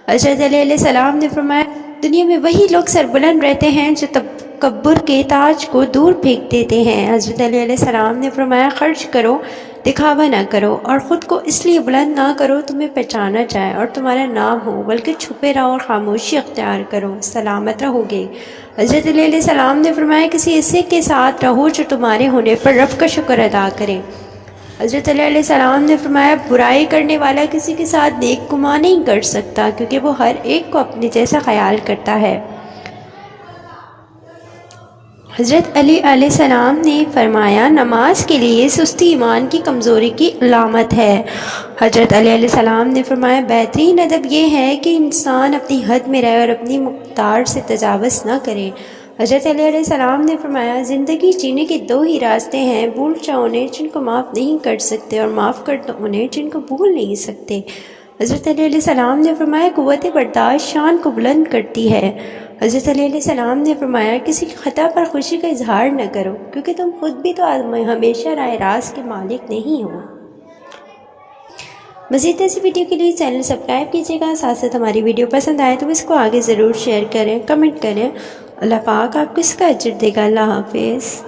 حضرت علیہ السلام نے فرمایا دنیا میں وہی لوگ سربلند رہتے ہیں جو تکبر کے تاج کو دور پھینک دیتے ہیں۔ حضرت علیہ السلام نے فرمایا خرچ کرو، دکھاوا نہ کرو، اور خود کو اس لیے بلند نہ کرو تمہیں پہچانا جائے اور تمہارا نام ہو، بلکہ چھپے رہو اور خاموشی اختیار کرو، سلامت رہو گے۔ حضرت علیہ السلام نے فرمایا کسی ایسے کے ساتھ رہو جو تمہارے ہونے پر رب کا شکر ادا کرے۔ حضرت علیہ السلام نے فرمایا برائی کرنے والا کسی کے ساتھ نیک گمان نہیں کر سکتا، کیونکہ وہ ہر ایک کو اپنے جیسا خیال کرتا ہے۔ حضرت علی علیہ السلام نے فرمایا نماز کے لیے سستی ایمان کی کمزوری کی علامت ہے۔ حضرت علی علیہ السلام نے فرمایا بہترین ادب یہ ہے کہ انسان اپنی حد میں رہے اور اپنی مقدار سے تجاوز نہ کرے۔ حضرت علی علیہ السلام نے فرمایا زندگی جینے کے دو ہی راستے ہیں، بھول جاؤ انہیں جن کو معاف نہیں کر سکتے، اور معاف کر دو انہیں جن کو بھول نہیں سکتے۔ حضرت علی علیہ السلام نے فرمایا قوت برداشت شان کو بلند کرتی ہے۔ حضرت علی علیہ السلام نے فرمایا کسی کی خطا پر خوشی کا اظہار نہ کرو، کیونکہ تم خود بھی تو ہمیشہ رائے راست کے مالک نہیں ہو۔ مزید ایسی ویڈیو کے لیے چینل سبسکرائب کیجیے گا، ساتھ ساتھ ہماری ویڈیو پسند آئے تو اس کو آگے ضرور شیئر کریں، کمنٹ کریں۔ اللہ پاک آپ کو اس کا اجر دے گا۔ اللہ حافظ۔